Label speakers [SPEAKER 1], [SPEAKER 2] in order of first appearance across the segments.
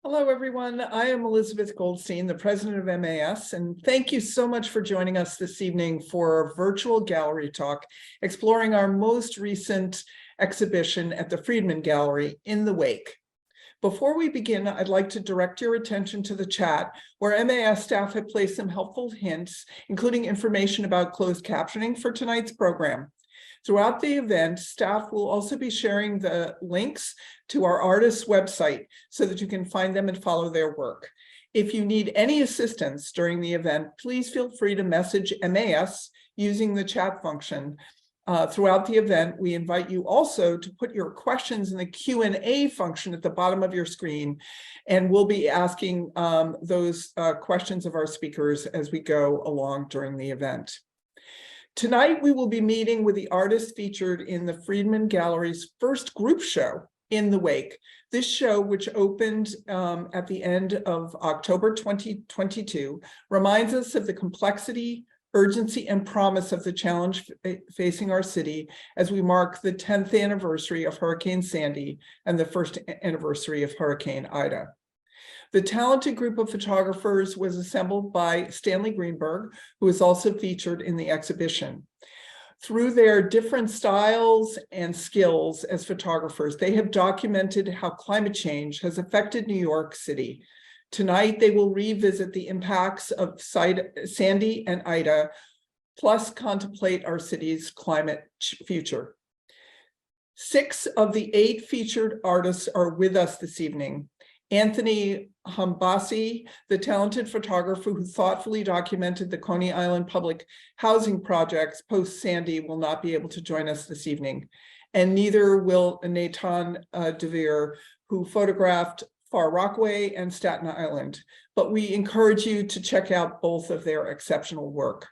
[SPEAKER 1] Hello, everyone. I am Elizabeth Goldstein, the president of MAS, and thank you so much for joining us this evening for our virtual gallery talk, exploring our most recent exhibition at the Friedman Gallery, In the Wake. Before we begin, I'd like to direct your attention to the chat, where MAS staff have placed some helpful hints, including information about closed captioning for tonight's program. Throughout the event, staff will also be sharing the links to our artists' website so that you can find them and follow their work. If you need any assistance during the event, please feel free to message MAS using the chat function. Throughout the event, we invite you also to put your questions in the Q&A function at the bottom of your screen, and we'll be asking those questions of our speakers as we go along during the event. Tonight, we will be meeting with the artists featured in the Friedman Gallery's first group show, In the Wake. This show, which opened at the end of October 2022, reminds us of the complexity, urgency, and promise of the challenge facing our city as we mark the 10th anniversary of Hurricane Sandy and the first anniversary of Hurricane Ida. The talented group of photographers was assembled by Stanley Greenberg, who is also featured in the exhibition. Through their different styles and skills as photographers, they have documented how climate change has affected New York City. Tonight, they will revisit the impacts of Sandy and Ida, plus contemplate our city's climate future. 6 of the 8 featured artists are with us this evening. Anthony Hambasi, the talented photographer who thoughtfully documented the Coney Island public housing projects post-Sandy, will not be able to join us this evening. And neither will Nathan DeVere, who photographed Far Rockaway and Staten Island. But we encourage you to check out both of their exceptional work.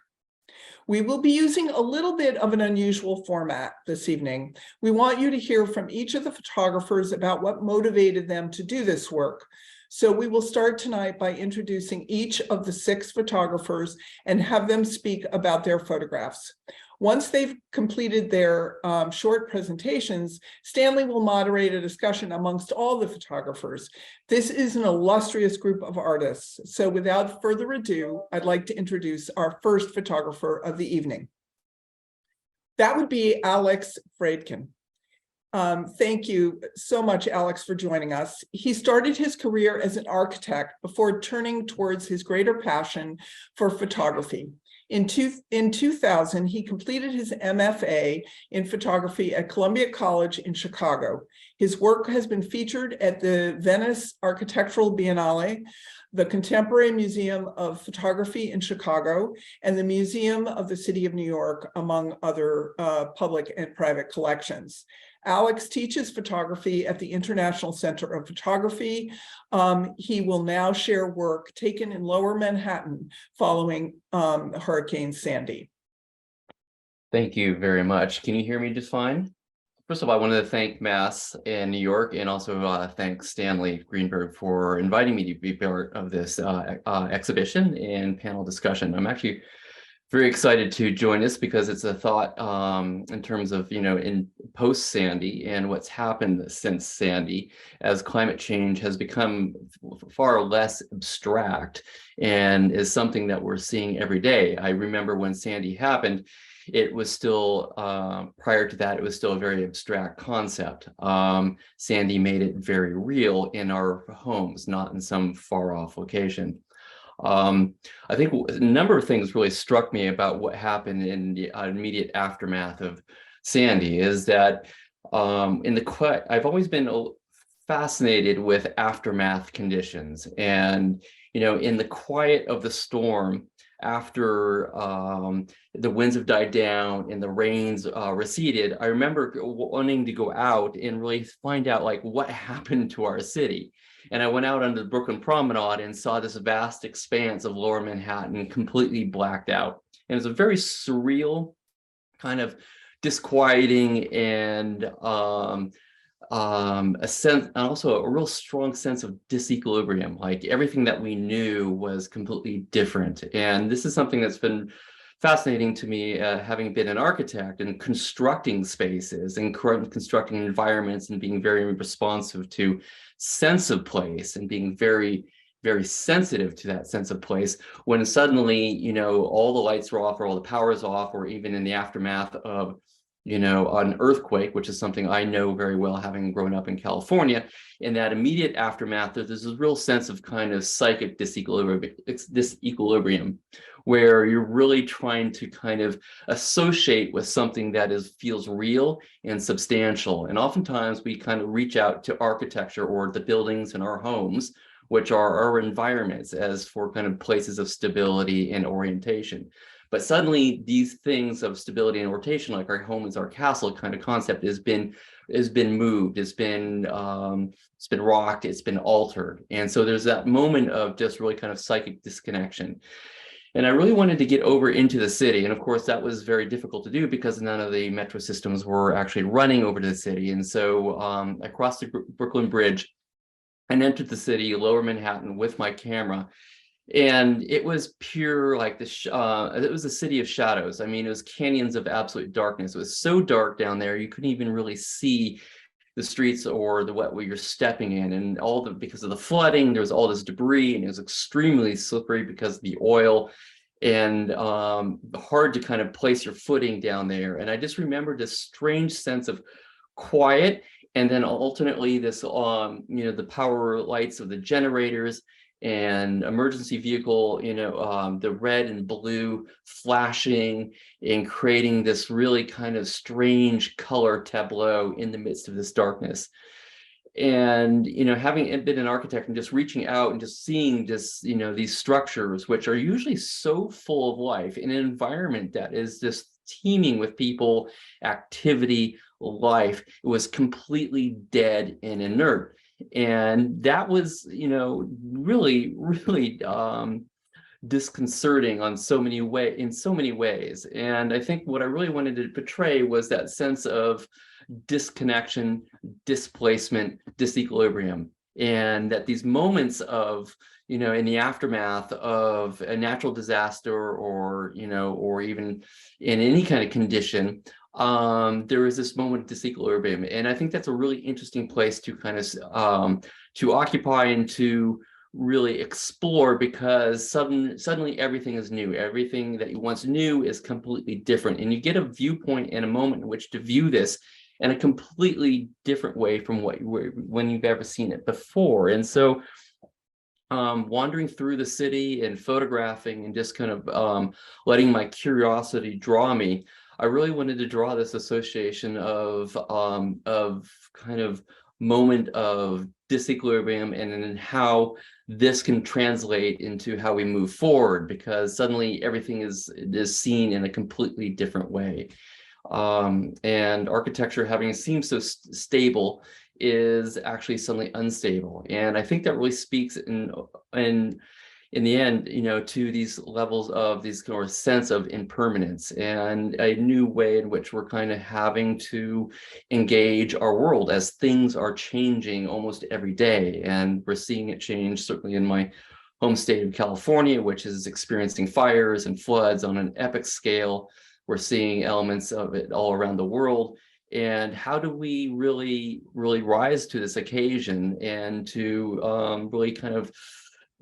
[SPEAKER 1] We will be using a little bit of an unusual format this evening. We want you to hear from each of the photographers about what motivated them to do this work. So we will start tonight by introducing each of the 6 photographers and have them speak about their photographs. Once they've completed their short presentations, Stanley will moderate a discussion amongst all the photographers. This is an illustrious group of artists. So without further ado, I'd like to introduce our first photographer of the evening. That would be Alex Fradkin. Thank you so much, Alex, for joining us. He started his career as an architect before turning towards his greater passion for photography. In 2000, he completed his MFA in photography at Columbia College in Chicago. His work has been featured at the Venice Architectural Biennale, the Contemporary Museum of Photography in Chicago, and the Museum of the City of New York, among other public and private collections. Alex teaches photography at the International Center of Photography. He will now share work taken in Lower Manhattan following Hurricane Sandy.
[SPEAKER 2] Thank you very much. Can you hear me just fine? First of all, I wanted to thank MAS in New York, and also thank Stanley Greenberg for inviting me to be part of this exhibition and panel discussion. I'm actually very excited to join us because it's a thought in terms of, in post-Sandy and what's happened since Sandy, as climate change has become far less abstract and is something that we're seeing every day. I remember when Sandy happened, it was still, prior to that, it was still a very abstract concept. Sandy made it very real in our homes, not in some far-off location. I think a number of things really struck me about what happened in the immediate aftermath of Sandy is that I've always been fascinated with aftermath conditions, and in the quiet of the storm, after the winds have died down and the rains receded, I remember wanting to go out and really find out what happened to our city. And I went out onto the Brooklyn Promenade and saw this vast expanse of Lower Manhattan completely blacked out. And it was a very surreal, kind of disquieting, and a sense, and also a real strong sense of disequilibrium. Like everything that we knew was completely different. And this is something that's been fascinating to me, having been an architect and constructing spaces and constructing environments and being very responsive to sense of place and being very, very sensitive to that sense of place, when suddenly, you know, all the lights are off or all the power is off, or even in the aftermath of, you know, an earthquake, which is something I know very well, having grown up in California. In that immediate aftermath, there's this real sense of kind of psychic disequilibrium. It's disequilibrium, where you're really trying to kind of associate with something that feels real and substantial. And oftentimes we kind of reach out to architecture or the buildings in our homes, which are our environments, as for kind of places of stability and orientation. But suddenly these things of stability and orientation, like our home is our castle kind of concept, has been moved, it's been rocked, it's been altered. And so there's that moment of just really kind of psychic disconnection. And I really wanted to get over into the city. And of course, that was very difficult to do because none of the metro systems were actually running over to the city. And so I crossed the Brooklyn Bridge and entered the city, lower Manhattan, with my camera. And it was pure, like it was a city of shadows. I mean, it was canyons of absolute darkness. It was so dark down there, you couldn't even really see the streets or the what you're stepping in, and because of the flooding, there was all this debris, and it was extremely slippery because of the oil, and hard to kind of place your footing down there. And I just remember this strange sense of quiet, and then alternately this you know, the power lights of the generators and emergency vehicle, you know, the red and blue flashing and creating this really kind of strange color tableau in the midst of this darkness. And, you know, having been an architect and just reaching out and just seeing just, you know, these structures, which are usually so full of life in an environment that is just teeming with people, activity, life, it was completely dead and inert. And that was, you know, really, really disconcerting in so many ways. And I think what I really wanted to portray was that sense of disconnection, displacement, disequilibrium, and that these moments of, you know, in the aftermath of a natural disaster, or, you know, or even in any kind of condition, there is this moment of disequilibrium. And I think that's a really interesting place to kind of to occupy and to really explore, because suddenly everything is new. Everything that you once knew is completely different, and you get a viewpoint and a moment in which to view this in a completely different way from when you've ever seen it before. And so wandering through the city and photographing and just kind of letting my curiosity draw me, I really wanted to draw this association of kind of moment of disequilibrium, and then how this can translate into how we move forward, because suddenly everything is seen in a completely different way. And architecture, having seemed so stable, is actually suddenly unstable. And I think that really speaks in the end, you know, to these levels of these kind of sense of impermanence, and a new way in which we're kind of having to engage our world as things are changing almost every day. And we're seeing it change, certainly in my home state of California, which is experiencing fires and floods on an epic scale. We're seeing elements of it all around the world. And how do we really, really rise to this occasion, and to really kind of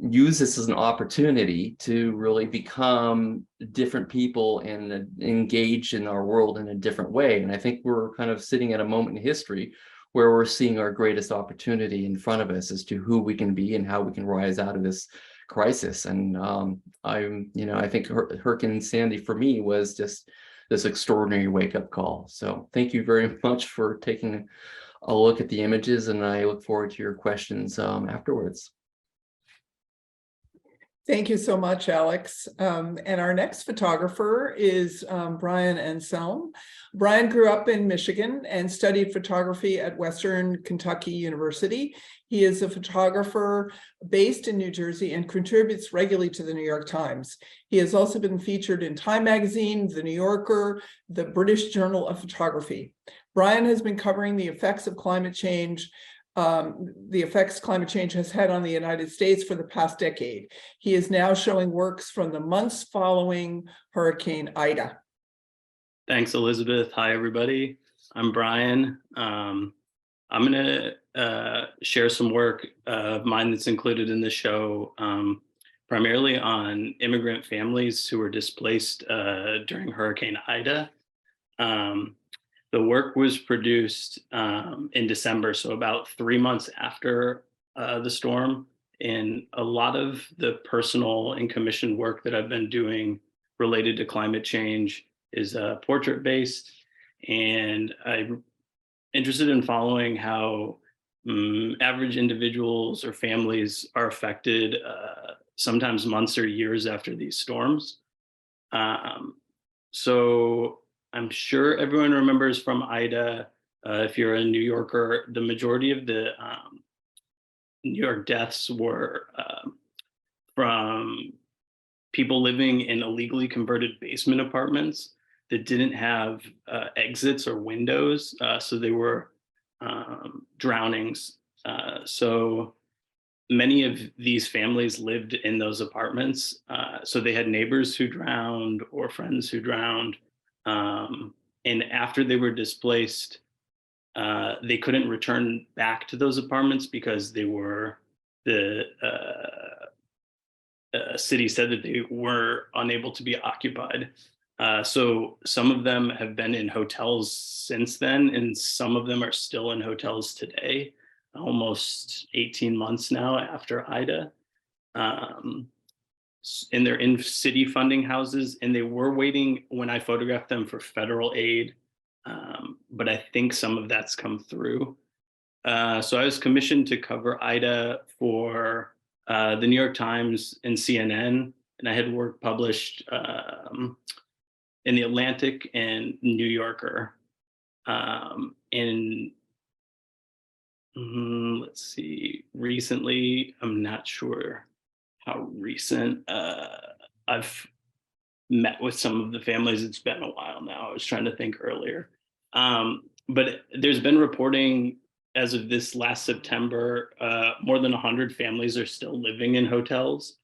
[SPEAKER 2] use this as an opportunity to really become different people and engage in our world in a different way? And I think we're kind of sitting at a moment in history where we're seeing our greatest opportunity in front of us as to who we can be and how we can rise out of this crisis. And I think Hurricane Sandy for me was just this extraordinary wake-up call. So thank you very much for taking a look at the images, and I look forward to your questions afterwards.
[SPEAKER 1] Thank you so much, Alex. And our next photographer is Brian Anselm. Brian grew up in Michigan and studied photography at Western Kentucky University. He is a photographer based in New Jersey and contributes regularly to the New York Times. He has also been featured in Time Magazine, The New Yorker, the British Journal of Photography. Brian has been covering the effects of climate change the effects climate change has had on the United States for the past decade. He is now showing works from the months following Hurricane Ida.
[SPEAKER 3] Thanks, Elizabeth. Hi, everybody. I'm Brian. I'm going to share some work of mine that's included in the show, primarily on immigrant families who were displaced during Hurricane Ida. The work was produced in December, so about 3 months after the storm. And a lot of the personal and commissioned work that I've been doing related to climate change is portrait-based. And I'm interested in following how average individuals or families are affected sometimes months or years after these storms. So I'm sure everyone remembers from Ida, if you're a New Yorker, the majority of the New York deaths were from people living in illegally converted basement apartments that didn't have exits or windows, so they were drownings. So many of these families lived in those apartments, so they had neighbors who drowned or friends who drowned. And after they were displaced, they couldn't return back to those apartments because they were the city said that they were unable to be occupied. So some of them have been in hotels since then, and some of them are still in hotels today, almost 18 months now after Ida. And they're in city funding houses, and they were waiting when I photographed them for federal aid. But I think some of that's come through. So I was commissioned to cover Ida for the New York Times and CNN, and I had work published in the Atlantic and New Yorker. And let's see, recently, I'm not sure how recent, I've met with some of the families. It's been a while now. I was trying to think earlier. But there's been reporting as of this last September, more than 100 families are still living in hotels.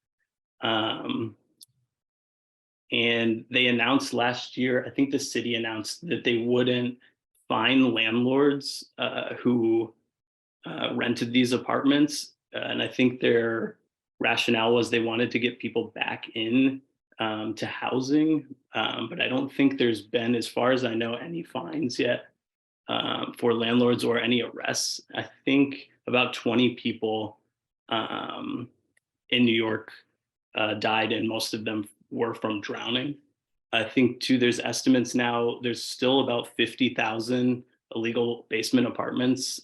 [SPEAKER 3] And they announced last year, I think the city announced that they wouldn't fine landlords who rented these apartments. And I think their rationale was they wanted to get people back in to housing. But I don't think there's been, as far as I know, any fines yet for landlords or any arrests. I think about 20 people in New York died, and most of them were from drowning. I think too, there's estimates now, there's still about 50,000 illegal basement apartments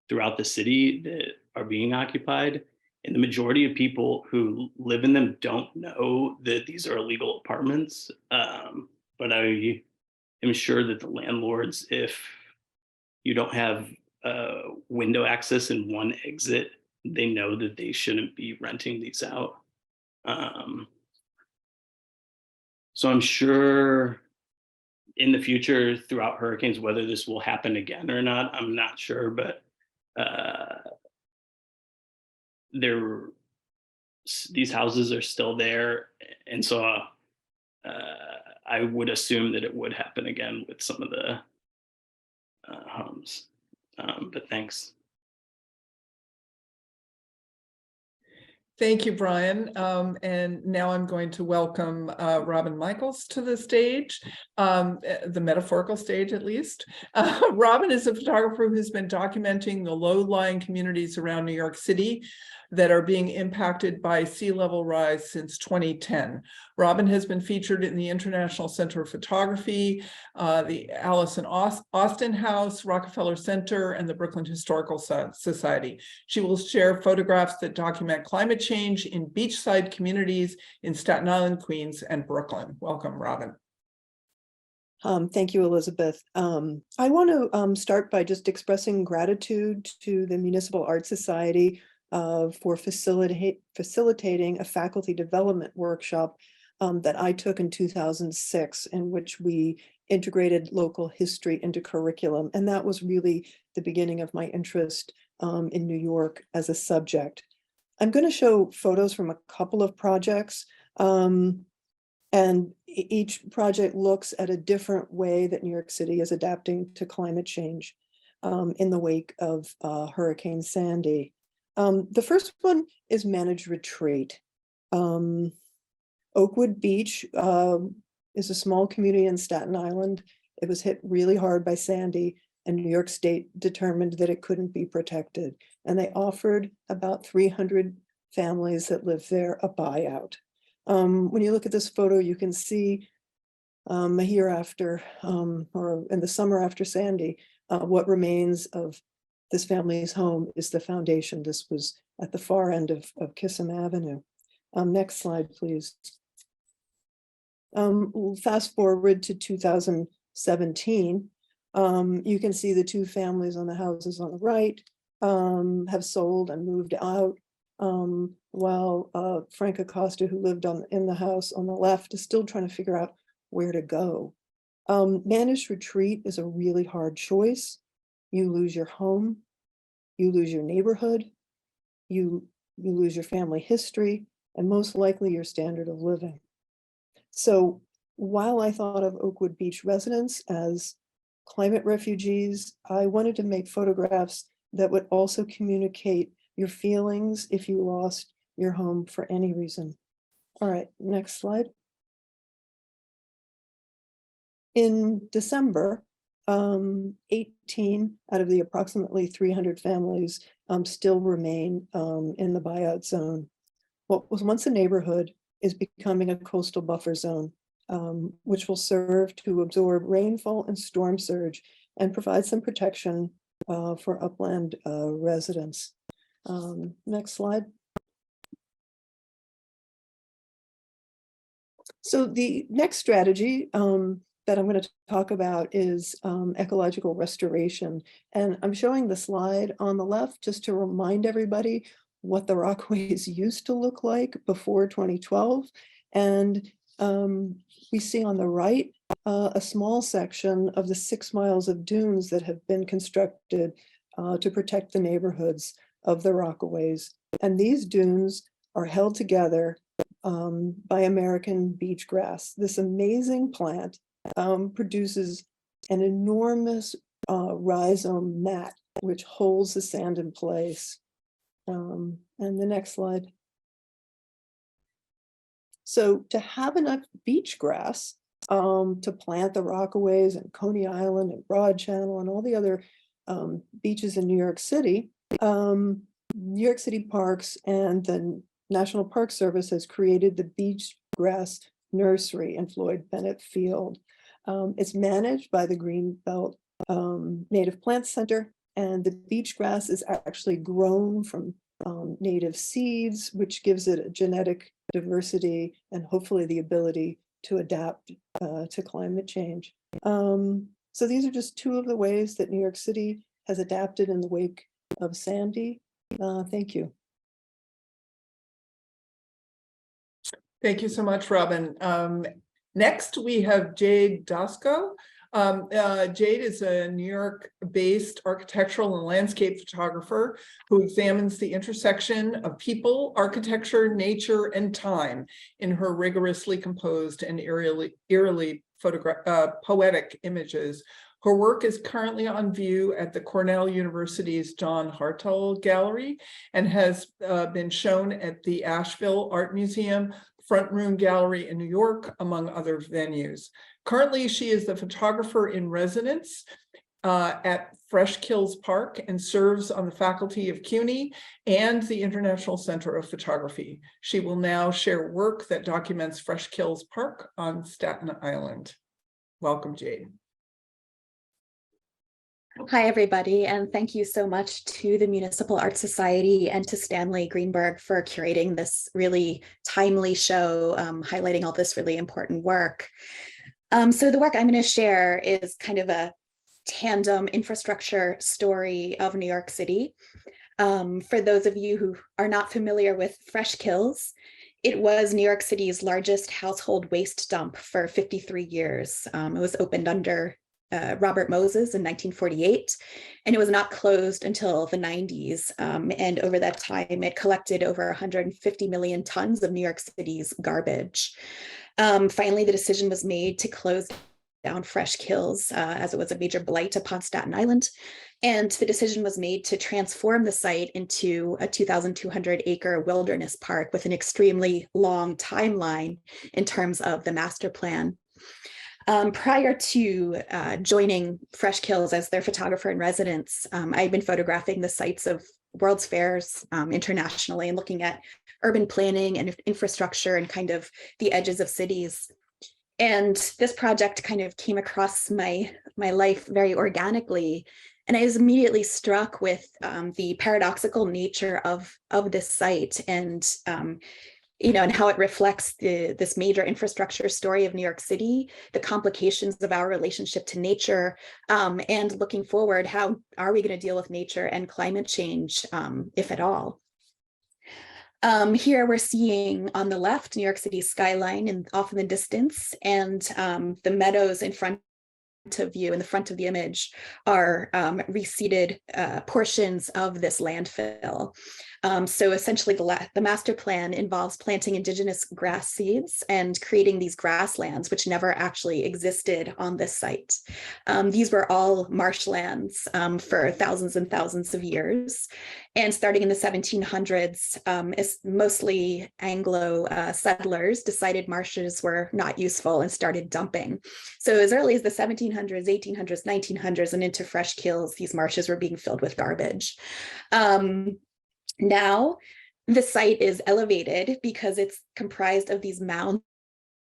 [SPEAKER 3] throughout the city that are being occupied. And the majority of people who live in them don't know that these are illegal apartments. But I am sure that the landlords, if you don't have window access and one exit, they know that they shouldn't be renting these out. So I'm sure in the future throughout hurricanes, whether this will happen again or not, I'm not sure, but these houses are still there. And so I would assume that it would happen again with some of the homes, but thanks.
[SPEAKER 1] Thank you, Brian. And now I'm going to welcome Robin Michaels to the stage, the metaphorical stage at least. Robin is a photographer who's been documenting the low-lying communities around New York City that are being impacted by sea level rise since 2010. Robin has been featured in the International Center of Photography, the Alice and Austin House, Rockefeller Center, and the Brooklyn Historical Society. She will share photographs that document climate change in beachside communities in Staten Island, Queens, and Brooklyn. Welcome, Robin.
[SPEAKER 4] Thank you, Elizabeth. I want to start by just expressing gratitude to the Municipal Art Society for facilitating a faculty development workshop that I took in 2006, in which we integrated local history into curriculum. And that was really the beginning of my interest in New York as a subject. I'm going to show photos from a couple of projects, and each project looks at a different way that New York City is adapting to climate change in the wake of Hurricane Sandy. The first one is managed retreat. Oakwood Beach is a small community in Staten Island. It was hit really hard by Sandy, and New York State determined that it couldn't be protected. And they offered about 300 families that live there a buyout. When you look at this photo, you can see a year after, or in the summer after Sandy, what remains of this family's home is the foundation. This was at the far end of Kissam Avenue. Next slide, please. Fast forward to 2017. You can see the two families on the houses on the right have sold and moved out, while Frank Acosta, who lived in the house on the left, is still trying to figure out where to go. Managed retreat is a really hard choice. You lose your home, you lose your neighborhood, you lose your family history, and most likely your standard of living. So while I thought of Oakwood Beach residents as climate refugees, I wanted to make photographs that would also communicate your feelings if you lost your home for any reason. All right, next slide. In December, 18 out of the approximately 300 families still remain in the buyout zone. What was once a neighborhood is becoming a coastal buffer zone, which will serve to absorb rainfall and storm surge and provide some protection for upland residents. Next slide. So the next strategy that I'm going to talk about is ecological restoration. And I'm showing the slide on the left just to remind everybody what the Rockaways used to look like before 2012. And we see on the right a small section of the 6 miles of dunes that have been constructed to protect the neighborhoods of the Rockaways. And these dunes are held together by American beach grass. This amazing plant produces an enormous rhizome mat, which holds the sand in place. And the next slide. So to have enough beach grass to plant the Rockaways and Coney Island and Broad Channel and all the other beaches in New York City Parks and the National Park Service has created the Beach Grass Nursery in Floyd Bennett Field. It's managed by the Greenbelt Native Plant Center, and the beach grass is actually grown from native seeds, which gives it a genetic diversity and hopefully the ability to adapt to climate change. So these are just two of the ways that New York City has adapted in the wake of Sandy. Thank you.
[SPEAKER 1] Thank you so much, Robin. Next, we have Jade Dosko. Jade is a New York-based architectural and landscape photographer who examines the intersection of people, architecture, nature, and time in her rigorously composed and eerily poetic images. Her work is currently on view at the Cornell University's John Hartwell Gallery and has been shown at the Asheville Art Museum, Front Room Gallery in New York, among other venues. Currently, she is the photographer in residence at Fresh Kills Park and serves on the faculty of CUNY and the International Center of Photography. She will now share work that documents Fresh Kills Park on Staten Island. Welcome, Jade.
[SPEAKER 5] Hi, everybody, and thank you so much to the Municipal Art Society and to Stanley Greenberg for curating this really timely show, highlighting all this really important work. So the work I'm going to share is kind of a tandem infrastructure story of New York City. For those of you who are not familiar with Fresh Kills, it was New York City's largest household waste dump for 53 years. It was opened under Robert Moses in 1948, and it was not closed until the 90s. And over that time, it collected over 150 million tons of New York City's garbage. Finally, the decision was made to close down Fresh Kills as it was a major blight upon Staten Island. And the decision was made to transform the site into a 2,200-acre wilderness park with an extremely long timeline in terms of the master plan. Prior to joining Fresh Kills as their photographer in residence, I'd been photographing the sites of World's Fairs internationally and looking at urban planning and infrastructure and kind of the edges of cities. And this project kind of came across my life very organically. And I was immediately struck with the paradoxical nature of this site and and how it reflects this major infrastructure story of New York City, the complications of our relationship to nature, and looking forward, how are we going to deal with nature and climate change, if at all? Here we're seeing on the left, New York City skyline and off in the distance, and the meadows in front of you in the front of the image are reseeded portions of this landfill. So essentially the master plan involves planting indigenous grass seeds and creating these grasslands, which never actually existed on this site. These were all marshlands for thousands and thousands of years. And starting in the 1700s, mostly Anglo settlers decided marshes were not useful and started dumping. So as early as the 1700s, 1800s, 1900s, and into Fresh Kills, these marshes were being filled with garbage. Now, the site is elevated because it's comprised of these mounds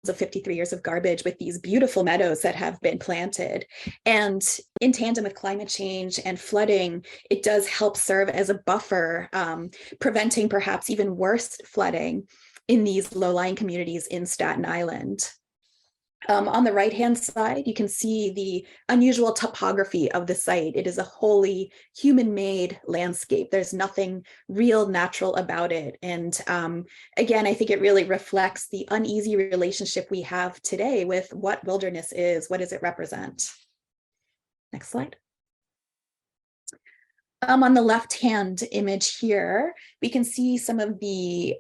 [SPEAKER 5] of 53 years of garbage with these beautiful meadows that have been planted. And in tandem with climate change and flooding, it does help serve as a buffer, preventing perhaps even worse flooding in these low-lying communities in Staten Island. On the right-hand side, you can see the unusual topography of the site. It is a wholly human-made landscape. There's nothing real natural about it. And again, I think it really reflects the uneasy relationship we have today with what wilderness is. What does it represent? Next slide. On the left-hand image here, we can see some of the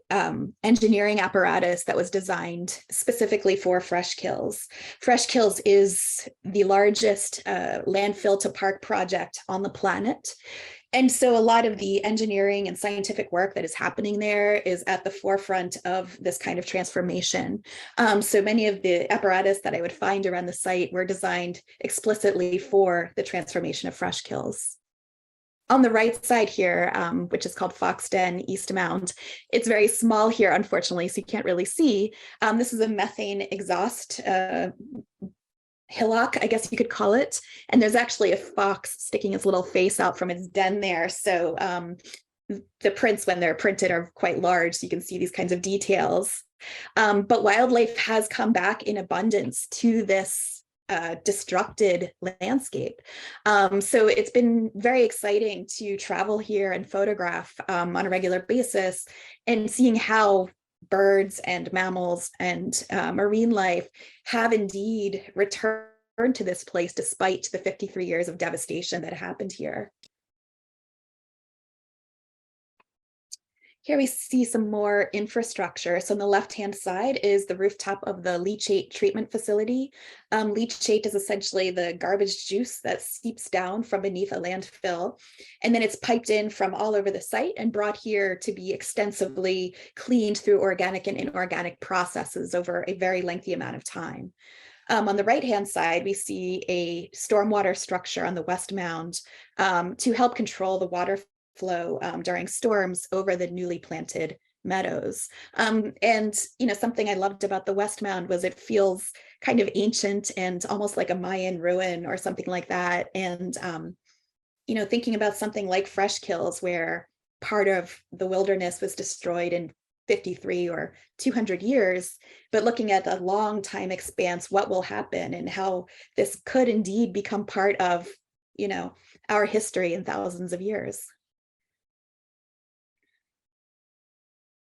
[SPEAKER 5] engineering apparatus that was designed specifically for Fresh Kills. Fresh Kills is the largest landfill to park project on the planet. And so a lot of the engineering and scientific work that is happening there is at the forefront of this kind of transformation. So many of the apparatus that I would find around the site were designed explicitly for the transformation of Fresh Kills. On the right side here, which is called Foxden Eastmount, it's very small here, unfortunately, so you can't really see. This is a methane exhaust hillock, I guess you could call it. And there's actually a fox sticking its little face out from its den there. So the prints, when they're printed, are quite large, so you can see these kinds of details. But wildlife has come back in abundance to this destructed landscape. So it's been very exciting to travel here and photograph on a regular basis and seeing how birds and mammals and marine life have indeed returned to this place despite the 53 years of devastation that happened here. Here we see some more infrastructure. So on the left-hand side is the rooftop of the leachate treatment facility. Leachate is essentially the garbage juice that seeps down from beneath a landfill. And then it's piped in from all over the site and brought here to be extensively cleaned through organic and inorganic processes over a very lengthy amount of time. On the right-hand side, we see a stormwater structure on the West Mound to help control the water flow during storms over the newly planted meadows. And something I loved about the West Mound was it feels kind of ancient and almost like a Mayan ruin or something like that. And thinking about something like Fresh Kills, where part of the wilderness was destroyed in 53 or 200 years, but looking at a long time expanse, what will happen and how this could indeed become part of our history in thousands of years.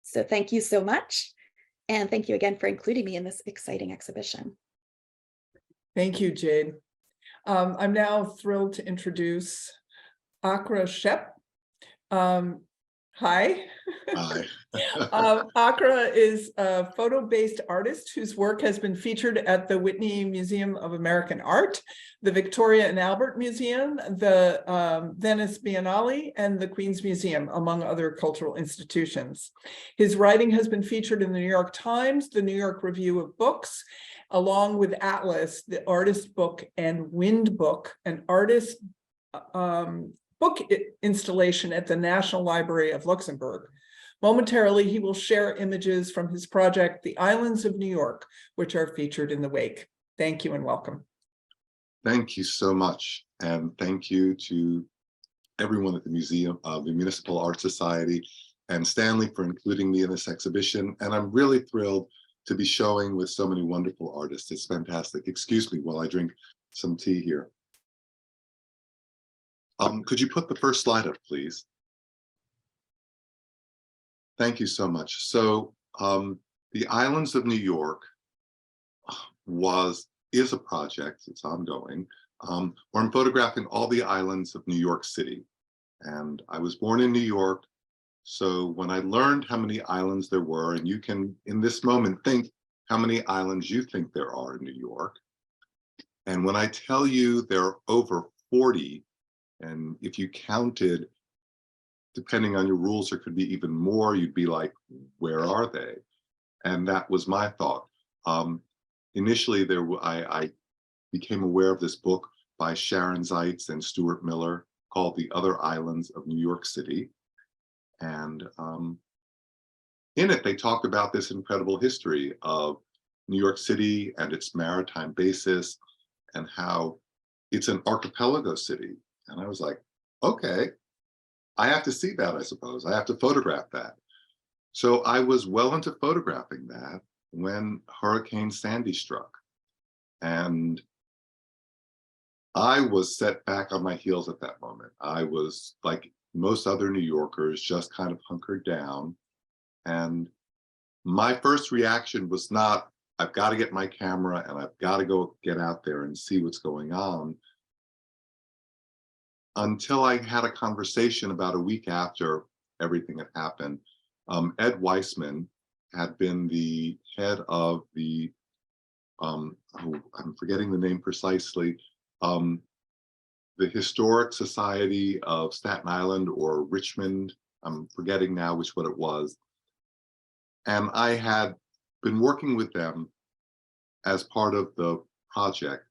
[SPEAKER 5] So thank you so much. And thank you again for including me in this exciting exhibition.
[SPEAKER 1] Thank you, Jade. I'm now thrilled to introduce Akra Shep. Hi.
[SPEAKER 6] Hi.
[SPEAKER 1] Akra is a photo-based artist whose work has been featured at the Whitney Museum of American Art, the Victoria and Albert Museum, the Venice Biennale, and the Queen's Museum, among other cultural institutions. His writing has been featured in the New York Times, the New York Review of Books, along with Atlas, the Artist Book, and Wind Book, an artist book installation at the National Library of Luxembourg. Momentarily, he will share images from his project, The Islands of New York, which are featured in the wake. Thank you and welcome.
[SPEAKER 6] Thank you so much. And thank you to everyone at the Museum of the Municipal Art Society and Stanley for including me in this exhibition. And I'm really thrilled to be showing with so many wonderful artists. It's fantastic. Excuse me while I drink some tea here. Could you put the first slide up, please? Thank you so much. So the Islands of New York is a project, it's ongoing, where I'm photographing all the islands of New York City. And I was born in New York. So when I learned how many islands there were, and you can, in this moment, think how many islands you think there are in New York. And when I tell you there are over 40, and if you counted, depending on your rules, there could be even more, you'd be like, where are they? And that was my thought. Initially, I became aware of this book by Sharon Zeitz and Stuart Miller called The Other Islands of New York City. And in it, they talk about this incredible history of New York City and its maritime basis and how it's an archipelago city. And I was like, okay, I have to see that, I suppose. I have to photograph that. So I was well into photographing that when Hurricane Sandy struck. And I was set back on my heels at that moment. I was like most other New Yorkers, just kind of hunkered down. And my first reaction was not, I've got to get my camera and I've got to go get out there and see what's going on. Until I had a conversation about a week after everything had happened. Ed Weissman had been the head of the, I'm forgetting the name precisely, the Historic Society of Staten Island or Richmond, I'm forgetting now which one it was. And I had been working with them as part of the project.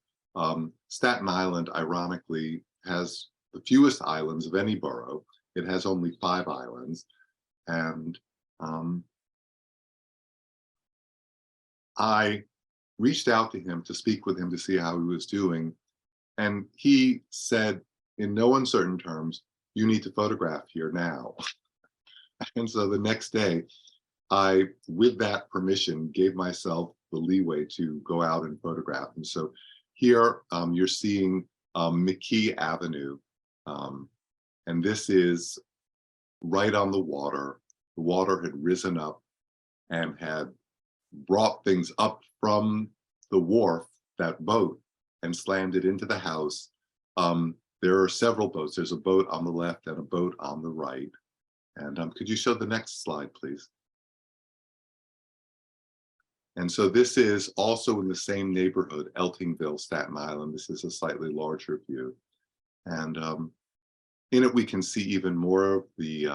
[SPEAKER 6] Staten Island, ironically, has the fewest islands of any borough. It has only 5 islands. And I reached out to him to speak with him to see how he was doing. And he said, in no uncertain terms, you need to photograph here now. And so the next day, I, with that permission, gave myself the leeway to go out and photograph. And so here you're seeing McKee Avenue. And this is right on the water. The water had risen up and had brought things up from the wharf, that boat, and slammed it into the house. There are several boats. There's a boat on the left and a boat on the right. And could you show the next slide, please? And so this is also in the same neighborhood, Eltingville, Staten Island. This is a slightly larger view. And in it, we can see even more of the,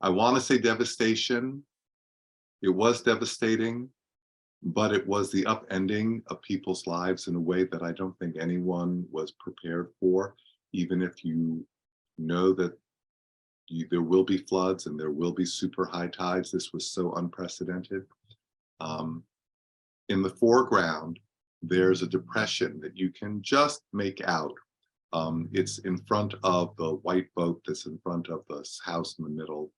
[SPEAKER 6] I want to say devastation. It was devastating, but it was the upending of people's lives in a way that I don't think anyone was prepared for, even if you know that there will be floods and there will be super high tides. This was so unprecedented. In the foreground, there's a depression that you can just make out. It's in front of the white boat that's in front of this house in the middle.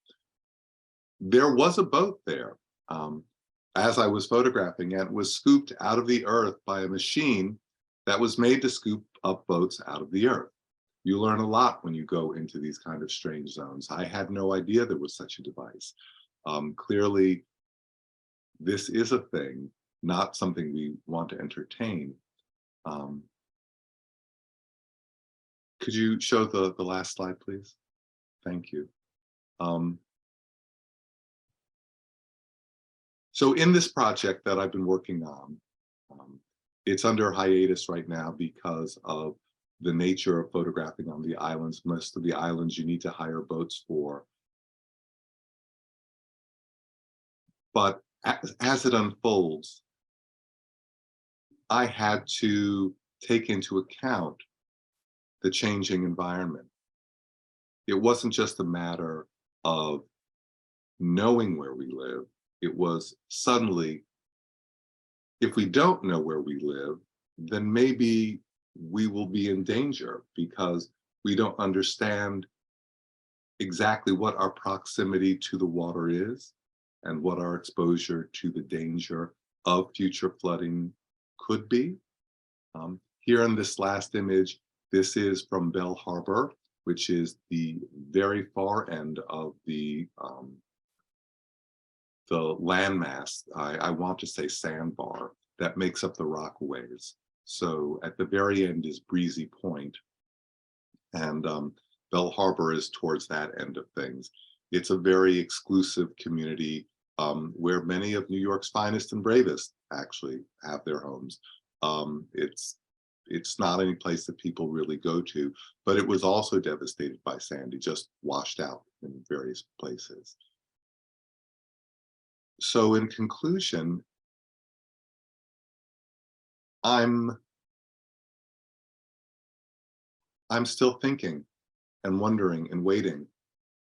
[SPEAKER 6] There was a boat there as I was photographing, and it was scooped out of the earth by a machine that was made to scoop up boats out of the earth. You learn a lot when you go into these kind of strange zones. I had no idea there was such a device. Clearly, this is a thing, not something we want to entertain. Could you show the last slide, please? Thank you. So in this project that I've been working on, it's under hiatus right now because of the nature of photographing on the islands. Most of the islands you need to hire boats for. But as it unfolds, I had to take into account the changing environment. It wasn't just a matter of knowing where we live. It was suddenly, if we don't know where we live, then maybe we will be in danger because we don't understand exactly what our proximity to the water is and what our exposure to the danger of future flooding could be. Here in this last image, this is from Bell Harbor, which is the very far end of the landmass, I want to say sandbar, that makes up the Rockaways. So at the very end is Breezy Point, and Bell Harbor is towards that end of things. It's a very exclusive community where many of New York's finest and bravest actually have their homes. It's not any place that people really go to, but it was also devastated by Sandy, just washed out in various places. So in conclusion, I'm still thinking and wondering and waiting,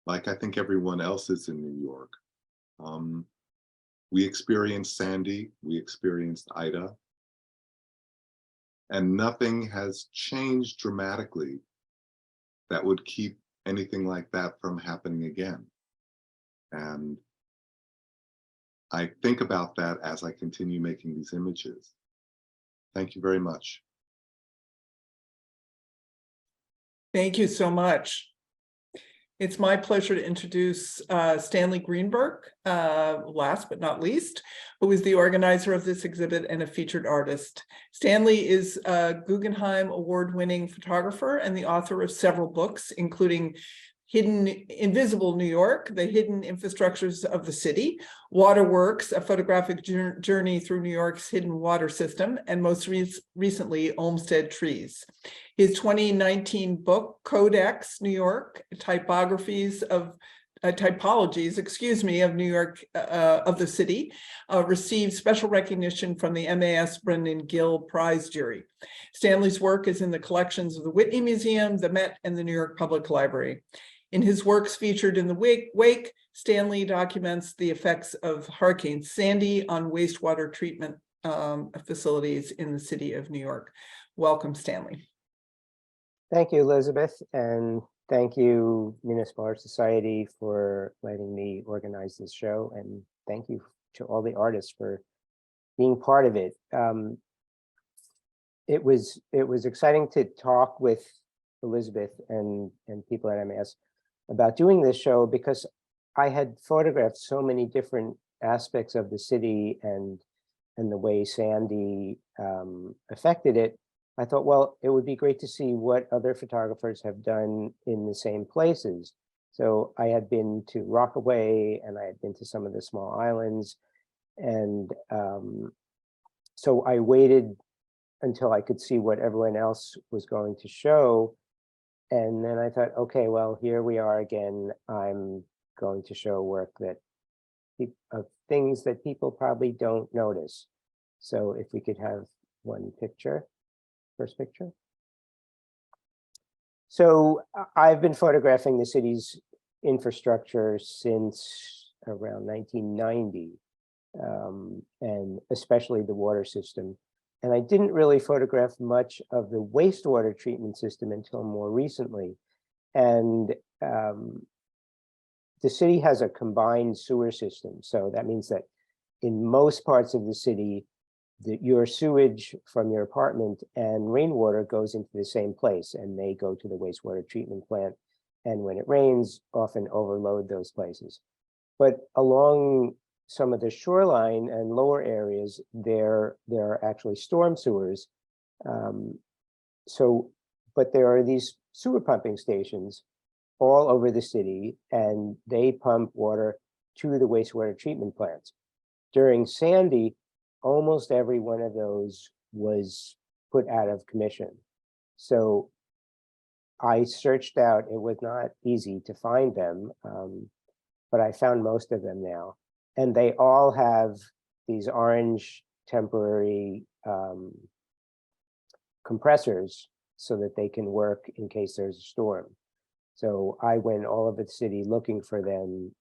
[SPEAKER 6] like I think everyone else is in New York. We experienced Sandy, we experienced Ida, and nothing has changed dramatically that would keep anything like that from happening again. And I think about that as I continue making these images. Thank you very much.
[SPEAKER 1] Thank you so much. It's my pleasure to introduce Stanley Greenberg, last but not least, who is the organizer of this exhibit and a featured artist. Stanley is a Guggenheim Award-winning photographer and the author of several books, including Hidden Invisible New York, The Hidden Infrastructures of the City, Waterworks, a photographic journey through New York's hidden water system, and most recently, Olmsted Trees. His 2019 book, Codex New York, Typologies of New York, of the city, received special recognition from the MAS Brendan Gill Prize Jury. Stanley's work is in the collections of the Whitney Museum, the Met, and the New York Public Library. In his works featured in the wake, Stanley documents the effects of Hurricane Sandy on wastewater treatment facilities in the city of New York. Welcome, Stanley.
[SPEAKER 7] Thank you, Elizabeth, and thank you, Municipal Art Society, for letting me organize this show, and thank you to all the artists for being part of it. It was exciting to talk with Elizabeth and people at MAS about doing this show, because I had photographed so many different aspects of the city and the way Sandy affected it. I thought, well, it would be great to see what other photographers have done in the same places. So I had been to Rockaway and I had been to some of the small islands. And so I waited until I could see what everyone else was going to show. And then I thought, okay, well, here we are again. I'm going to show work that of things that people probably don't notice. So if we could have one picture. First picture. So I've been photographing the city's infrastructure since around 1990, and especially the water system. And I didn't really photograph much of the wastewater treatment system until more recently. And the city has a combined sewer system. So that means that in most parts of the city, your sewage from your apartment and rainwater goes into the same place, and they go to the wastewater treatment plant. And when it rains, often overload those places. But along some of the shoreline and lower areas, there are actually storm sewers So, but there are these sewer pumping stations all over the city, and they pump water to the wastewater treatment plants. During Sandy, almost every one of those was put out of commission. So I searched out, it was not easy to find them, but I found most of them now. And they all have these orange temporary compressors so that they can work in case there's a storm. So I went all over the city looking for them.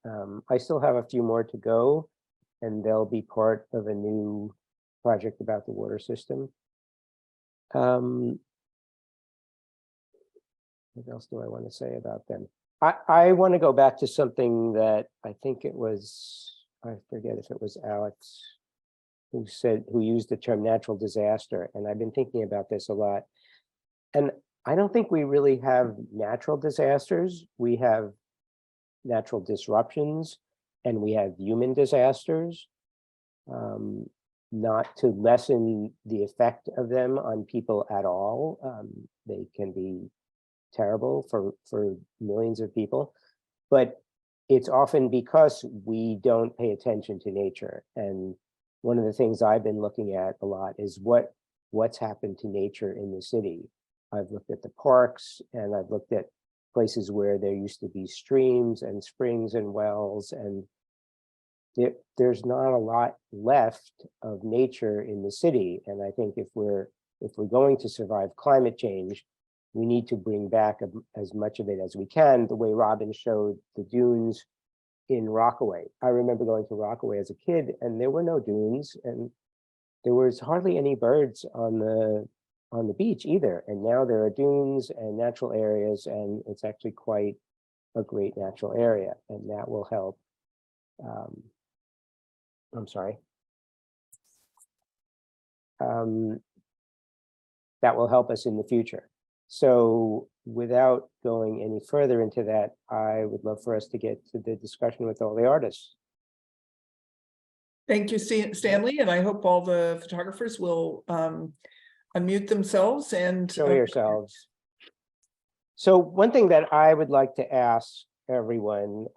[SPEAKER 7] I still have a few more to go, and they'll be part of a new project about the water system. What else do I want to say about them? I want to go back to something that I think it was, I forget if it was Alex who used the term natural disaster. And I've been thinking about this a lot. And I don't think we really have natural disasters. We have natural disruptions, and we have human disasters. Not to lessen the effect of them on people at all. They can be terrible for millions of people, but it's often because we don't pay attention to nature. And one of the things I've been looking at a lot is what's happened to nature in the city. I've looked at the parks, and I've looked at places where there used to be streams and springs and wells, and there's not a lot left of nature in the city. And I think if we're going to survive climate change, we need to bring back as much of it as we can, the way Robin showed the dunes in Rockaway. I remember going to Rockaway as a kid, and there were no dunes, and there was hardly any birds on the beach either. And now there are dunes and natural areas, and it's actually quite a great natural area, and that will help. I'm sorry. That will help us in the future. So without going any further into that, I would love for us to get to the discussion with all the artists.
[SPEAKER 1] Thank you, Stanley, and I hope all the photographers will unmute themselves and
[SPEAKER 7] Show yourselves. So one thing that I would like to ask everyone,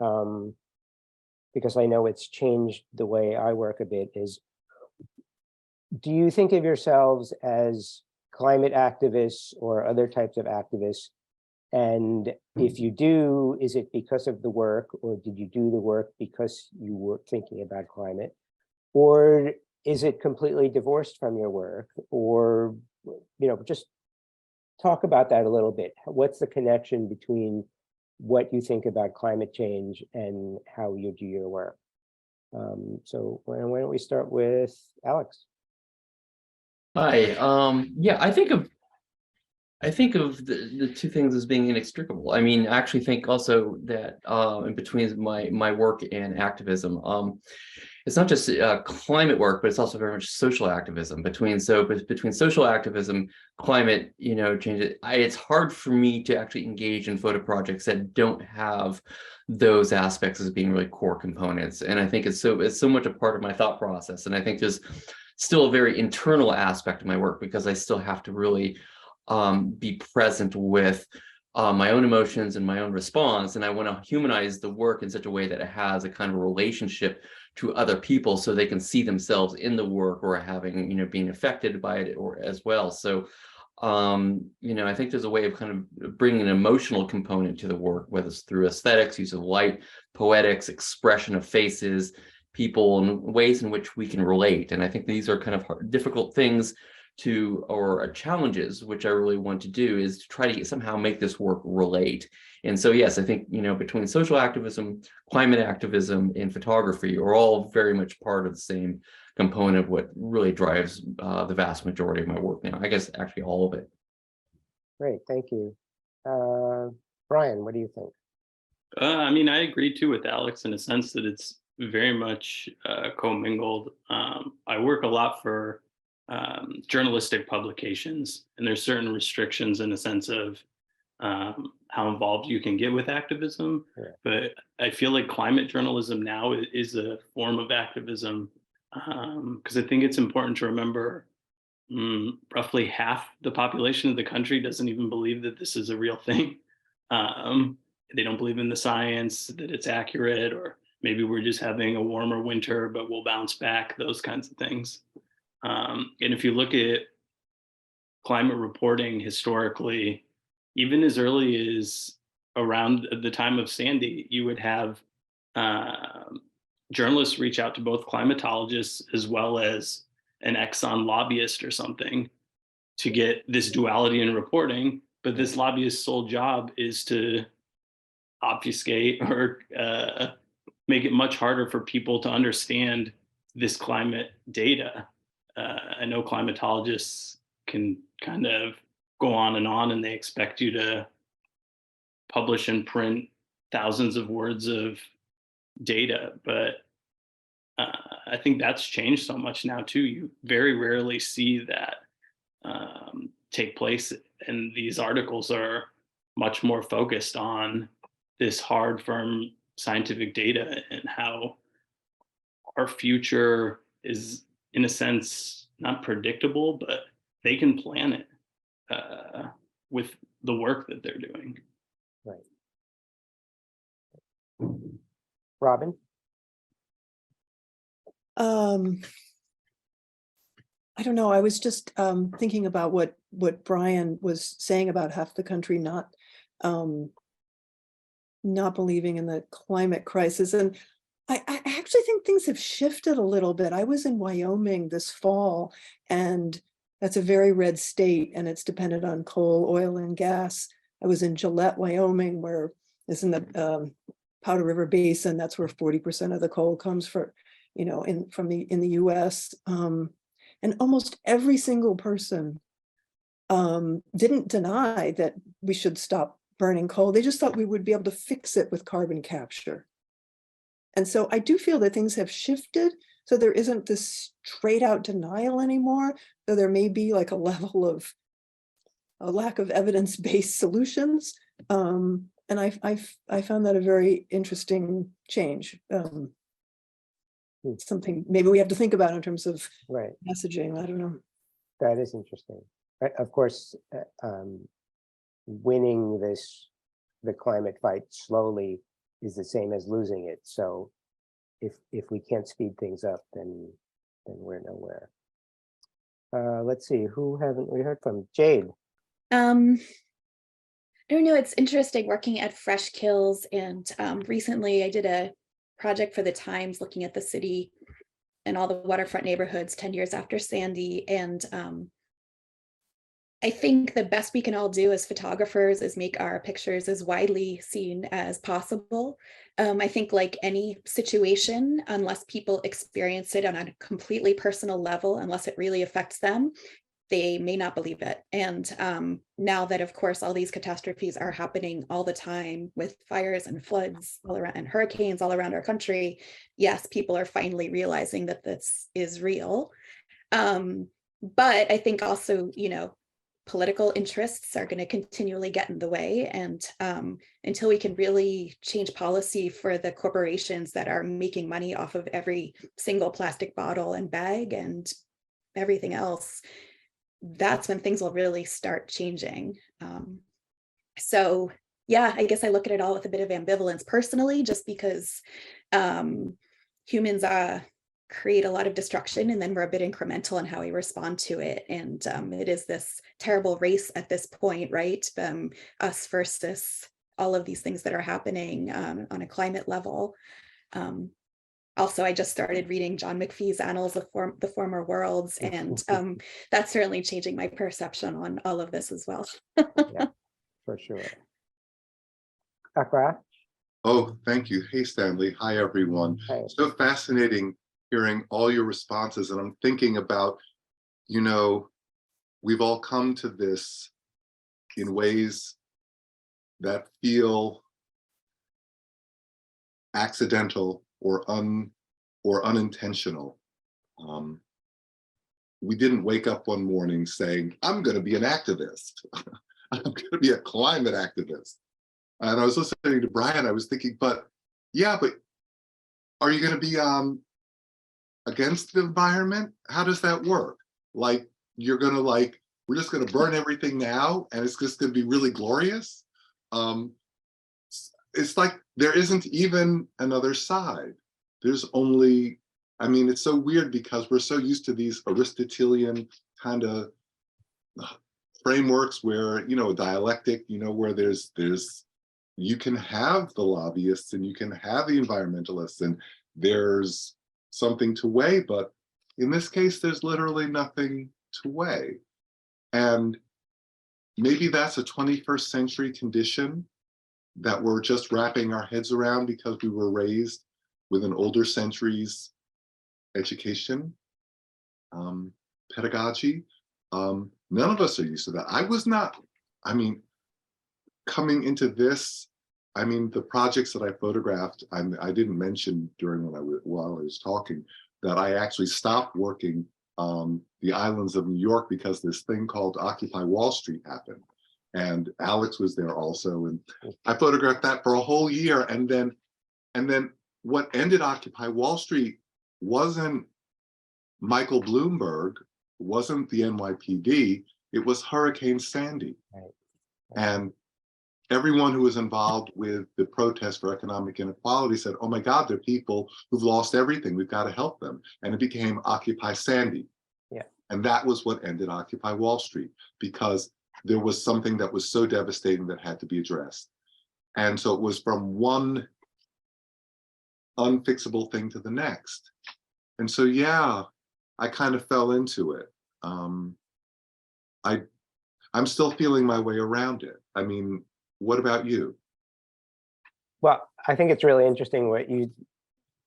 [SPEAKER 7] because I know it's changed the way I work a bit, is do you think of yourselves as climate activists or other types of activists? And if you do, is it because of the work, or did you do the work because you were thinking about climate? Or is it completely divorced from your work? Or, just talk about that a little bit. What's the connection between what you think about climate change and how you do your work? So why don't we start with Alex?
[SPEAKER 2] Hi. Yeah, I think of the two things as being inextricable. I mean, I actually think also that in between my work and activism, it's not just climate work, but it's also very much social activism. Between social activism, climate, change. It's hard for me to actually engage in photo projects that don't have those aspects as being really core components. And I think it's so much a part of my thought process. And I think there's still a very internal aspect of my work, because I still have to really be present with my own emotions and my own response. And I want to humanize the work in such a way that it has a kind of relationship to other people, so they can see themselves in the work, or having, being affected by it or as well. So, I think there's a way of kind of bringing an emotional component to the work, whether it's through aesthetics, use of light, poetics, expression of faces, people, and ways in which we can relate. And I think these are kind of difficult things or challenges, which I really want to do, is to try to somehow make this work relate. And so, yes, I think, between social activism, climate activism, and photography are all very much part of the same component of what really drives the vast majority of my work now. I guess actually all of it.
[SPEAKER 7] Great, thank you. Brian, what do you think?
[SPEAKER 3] I mean, I agree too with Alex in a sense that it's very much commingled. I work a lot for journalistic publications, and there's certain restrictions in the sense of how involved you can get with activism.
[SPEAKER 7] Yeah.
[SPEAKER 3] But I feel like climate journalism now is a form of activism, because I think it's important to remember roughly half the population of the country doesn't even believe that this is a real thing. They don't believe in the science, that it's accurate, or maybe we're just having a warmer winter, but we'll bounce back, those kinds of things. And if you look at climate reporting historically, even as early as around the time of Sandy, you would have journalists reach out to both climatologists as well as an Exxon lobbyist or something to get this duality in reporting. But this lobbyist's sole job is to obfuscate or make it much harder for people to understand this climate data. I know climatologists can kind of go on and they expect you to publish and print thousands of words of data, but I think that's changed so much now too. You very rarely see that take place, and these articles are much more focused on this hard, firm scientific data and how our future is, in a sense, not predictable, but they can plan it with the work that they're doing.
[SPEAKER 7] Right. Robin?
[SPEAKER 4] I don't know. I was just thinking about what Brian was saying about half the country not believing in the climate crisis. And I actually think things have shifted a little bit. I was in Wyoming this fall, and that's a very red state, and it's dependent on coal, oil, and gas. I was in Gillette, Wyoming, where it's in the Powder River Basin. That's where 40% of the coal comes from, in the US. And almost every single person didn't deny that we should stop burning coal. They just thought we would be able to fix it with carbon capture. And so I do feel that things have shifted. So there isn't this straight out denial anymore, though there may be like a level of a lack of evidence-based solutions. And I found that a very interesting change. Something maybe we have to think about in terms of
[SPEAKER 7] Right.
[SPEAKER 4] messaging. I don't know.
[SPEAKER 7] That is interesting. Of course, winning the climate fight slowly is the same as losing it. So if we can't speed things up, then we're nowhere. Let's see, who haven't we heard from? Jade.
[SPEAKER 5] I don't know, it's interesting working at Fresh Kills, and recently I did a project for the Times looking at the city and all the waterfront neighborhoods 10 years after Sandy. And I think the best we can all do as photographers is make our pictures as widely seen as possible. I think like any situation, unless people experience it on a completely personal level, unless it really affects them, they may not believe it. And now that, of course, all these catastrophes are happening all the time with fires and floods all around and hurricanes all around our country, yes, people are finally realizing that this is real. But I think also, political interests are going to continually get in the way. And until we can really change policy for the corporations that are making money off of every single plastic bottle and bag and everything else, that's when things will really start changing. So yeah, I guess I look at it all with a bit of ambivalence personally, just because humans create a lot of destruction, and then we're a bit incremental in how we respond to it. And it is this terrible race at this point, right? Us versus all of these things that are happening on a climate level. Also, I just started reading John McPhee's Annals of the Former Worlds, and that's certainly changing my perception on all of this as well.
[SPEAKER 7] Yeah, for sure. Akra?
[SPEAKER 6] Oh, thank you. Hey, Stanley. Hi, everyone.
[SPEAKER 7] Hi.
[SPEAKER 6] So fascinating hearing all your responses. And I'm thinking about, we've all come to this in ways that feel accidental or unintentional. We didn't wake up one morning saying, I'm going to be an activist. I'm going to be a climate activist. And I was listening to Brian, I was thinking, but are you going to be against the environment? How does that work? Like, you're gonna like, we're just gonna burn everything now and it's just gonna be really glorious. It's like there isn't even another side. There's only, I mean, it's so weird because we're so used to these Aristotelian kind of frameworks where, you know, dialectic, you know, where there's you can have the lobbyists and you can have the environmentalists and there's something to weigh, but in this case, there's literally nothing to weigh. And maybe that's a 21st century condition that we're just wrapping our heads around because we were raised with an older century's education, pedagogy. None of us are used to that. I was not, I mean, coming into this, I mean, the projects that I photographed, I didn't mention during while I was talking, that I actually stopped working the islands of New York because this thing called Occupy Wall Street happened. And Alex was there also. And I photographed that for a whole year. And then what ended Occupy Wall Street wasn't Michael Bloomberg, wasn't the NYPD, it was Hurricane Sandy.
[SPEAKER 7] Right.
[SPEAKER 6] And everyone who was involved with the protest for economic inequality said, oh my God, there are people who've lost everything. We've got to help them. And it became Occupy Sandy.
[SPEAKER 7] Yeah.
[SPEAKER 6] And that was what ended Occupy Wall Street, because there was something that was so devastating that had to be addressed. And so it was from one unfixable thing to the next. And so, yeah, I kind of fell into it. I'm still feeling my way around it. I mean, what about you?
[SPEAKER 7] Well, I think it's really interesting what you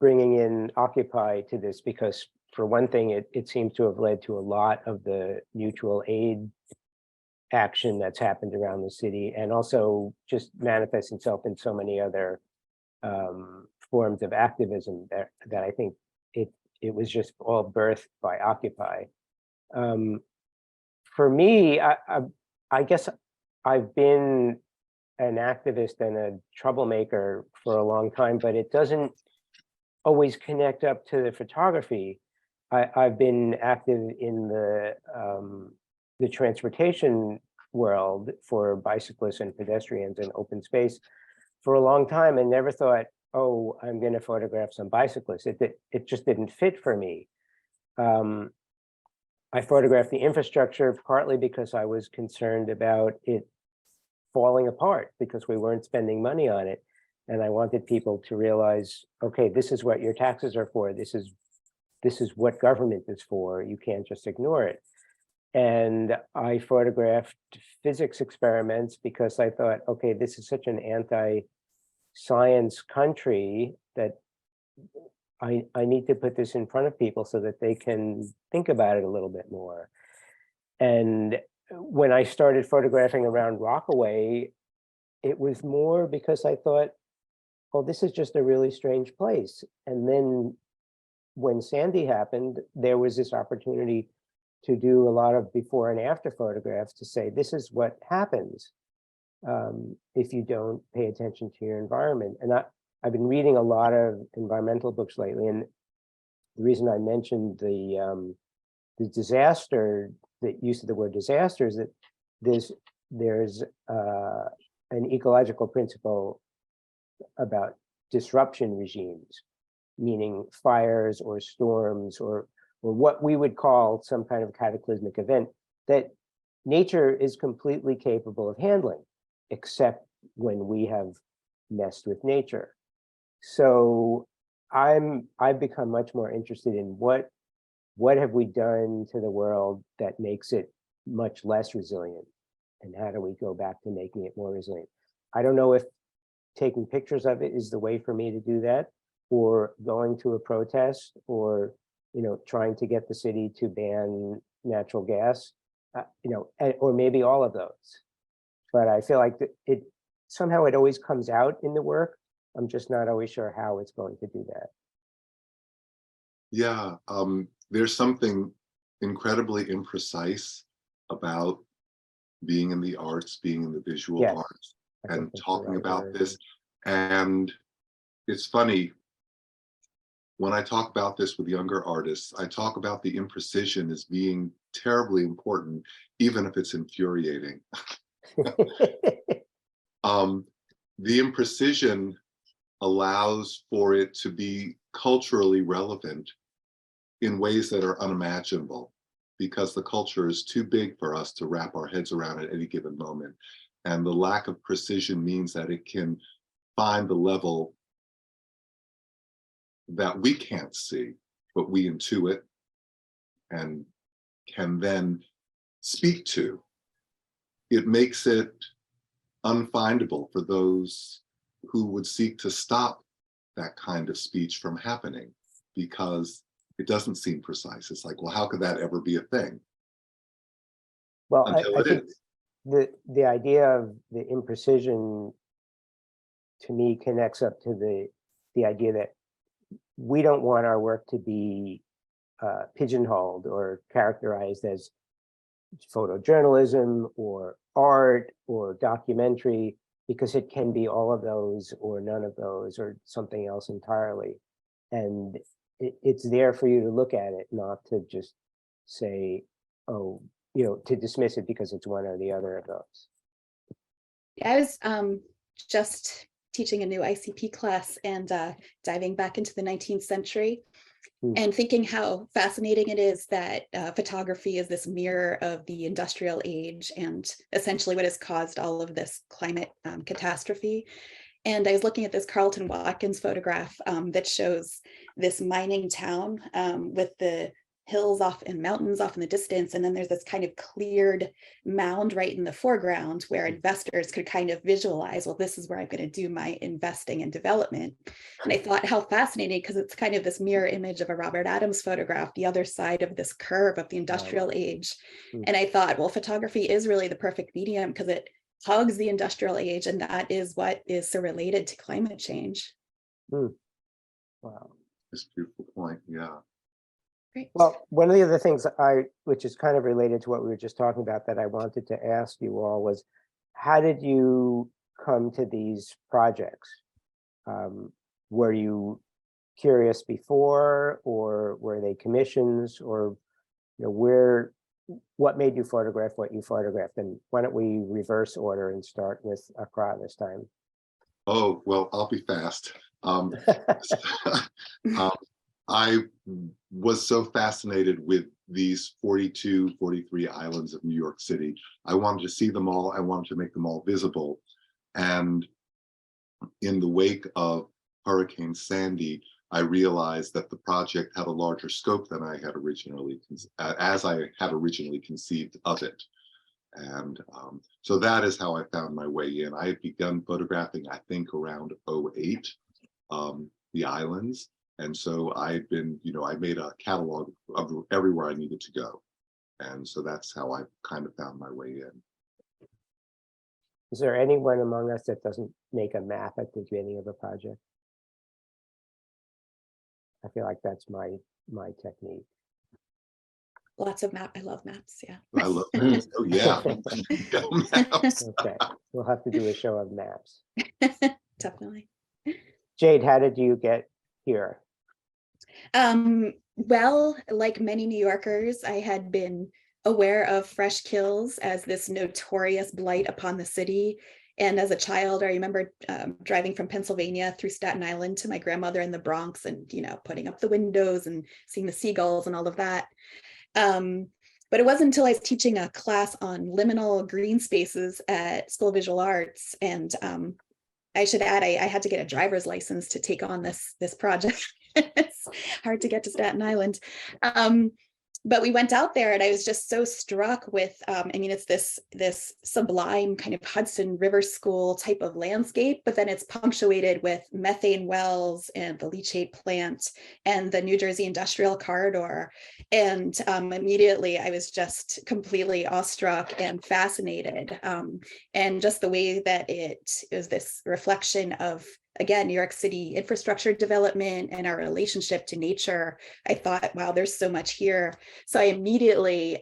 [SPEAKER 7] bringing in Occupy to this, because for one thing, it seems to have led to a lot of the mutual aid action that's happened around the city, and also just manifests itself in so many other forms of activism that I think it was just all birthed by Occupy. For me, I guess I've been an activist and a troublemaker for a long time, but it doesn't always connect up to the photography. I've been active in the transportation world for bicyclists and pedestrians and open space for a long time, and never thought, oh, I'm going to photograph some bicyclists. It just didn't fit for me. I photographed the infrastructure partly because I was concerned about it falling apart because we weren't spending money on it. And I wanted people to realize, okay, this is what your taxes are for. This is what government is for. You can't just ignore it. And I photographed physics experiments because I thought, okay, this is such an anti-science country that I need to put this in front of people so that they can think about it a little bit more. And when I started photographing around Rockaway, it was more because I thought, oh, this is just a really strange place. And then when Sandy happened, there was this opportunity to do a lot of before and after photographs to say, this is what happens if you don't pay attention to your environment. And I've been reading a lot of environmental books lately, and the reason I mentioned the disaster, the use of the word disaster, is that there's an ecological principle about disruption regimes, meaning fires or storms or what we would call some kind of cataclysmic event that nature is completely capable of handling, except when we have messed with nature. So I've become much more interested in what have we done to the world that makes it much less resilient, and how do we go back to making it more resilient? I don't know if taking pictures of it is the way for me to do that, or going to a protest, or trying to get the city to ban natural gas, or maybe all of those. But I feel like it somehow it always comes out in the work. I'm just not always sure how it's going to do that.
[SPEAKER 6] Yeah, there's something incredibly imprecise about being in the arts, being in the visual
[SPEAKER 7] Yes,
[SPEAKER 6] arts,
[SPEAKER 7] I think
[SPEAKER 6] and
[SPEAKER 7] that's the
[SPEAKER 6] talking
[SPEAKER 7] right
[SPEAKER 6] about
[SPEAKER 7] word.
[SPEAKER 6] this. And it's funny, when I talk about this with younger artists, I talk about the imprecision as being terribly important, even if it's infuriating. The imprecision allows for it to be culturally relevant in ways that are unimaginable, because the culture is too big for us to wrap our heads around at any given moment. And the lack of precision means that it can find the level that we can't see, but we intuit and can then speak to. It makes it unfindable for those who would seek to stop that kind of speech from happening, because it doesn't seem precise. It's like, well, how could that ever be a thing?
[SPEAKER 7] Well,
[SPEAKER 6] Until
[SPEAKER 7] I
[SPEAKER 6] it
[SPEAKER 7] think
[SPEAKER 6] is.
[SPEAKER 7] the idea of the imprecision to me connects up to the idea that we don't want our work to be pigeonholed or characterized as photojournalism or art or documentary, because it can be all of those or none of those or something else entirely. And it's there for you to look at it, not to just say, oh, to dismiss it because it's one or the other of those.
[SPEAKER 5] I was just teaching a new ICP class and diving back into the 19th century and thinking how fascinating it is that photography is this mirror of the industrial age and essentially what has caused all of this climate catastrophe. And I was looking at this Carlton Watkins photograph that shows this mining town with the hills off and mountains off in the distance. And then there's this kind of cleared mound right in the foreground where investors could kind of visualize, well, this is where I'm going to do my investing and development. And I thought how fascinating, because it's kind of this mirror image of a Robert Adams photograph, the other side of this curve of the industrial age. And I thought, well, photography is really the perfect medium because it hugs the industrial age, and that is what is so related to climate change.
[SPEAKER 7] Wow.
[SPEAKER 6] It's a beautiful point. Yeah.
[SPEAKER 5] Great.
[SPEAKER 7] Well, one of the other things which is kind of related to what we were just talking about that I wanted to ask you all was, how did you come to these projects? Were you curious before, or were they commissions, or what made you photograph what you photographed? And why don't we reverse order and start with Accra this time?
[SPEAKER 6] Oh, well, I'll be fast. I was so fascinated with these 42, 43 islands of New York City. I wanted to see them all. I wanted to make them all visible. And in the wake of Hurricane Sandy, I realized that the project had a larger scope than I had originally, conceived of it. And so that is how I found my way in. I had begun photographing, I think, around 2008, the islands. And so I've been, I made a catalog of everywhere I needed to go. And so that's how I kind of found my way in.
[SPEAKER 7] Is there anyone among us that doesn't make a map at the beginning of a project? I feel like that's my technique.
[SPEAKER 5] Lots of I love maps. Yeah.
[SPEAKER 6] I love maps. Oh yeah. Go maps.
[SPEAKER 7] Okay, we'll have to do a show of maps.
[SPEAKER 5] Definitely.
[SPEAKER 7] Jade, how did you get here?
[SPEAKER 5] Well, like many New Yorkers, I had been aware of fresh kills as this notorious blight upon the city. And as a child, I remember driving from Pennsylvania through Staten Island to my grandmother in the Bronx and, putting up the windows and seeing the seagulls and all of that. But it wasn't until I was teaching a class on liminal green spaces at School of Visual Arts. And I should add, I had to get a driver's license to take on this project. It's hard to get to Staten Island. But we went out there and I was just so struck with, it's this sublime kind of Hudson River School type of landscape, but then it's punctuated with methane wells and the leachate plant and the New Jersey Industrial Corridor. And immediately I was just completely awestruck and fascinated. And just the way that it is this reflection of again, New York City infrastructure development and our relationship to nature, I thought, wow, there's so much here. So I immediately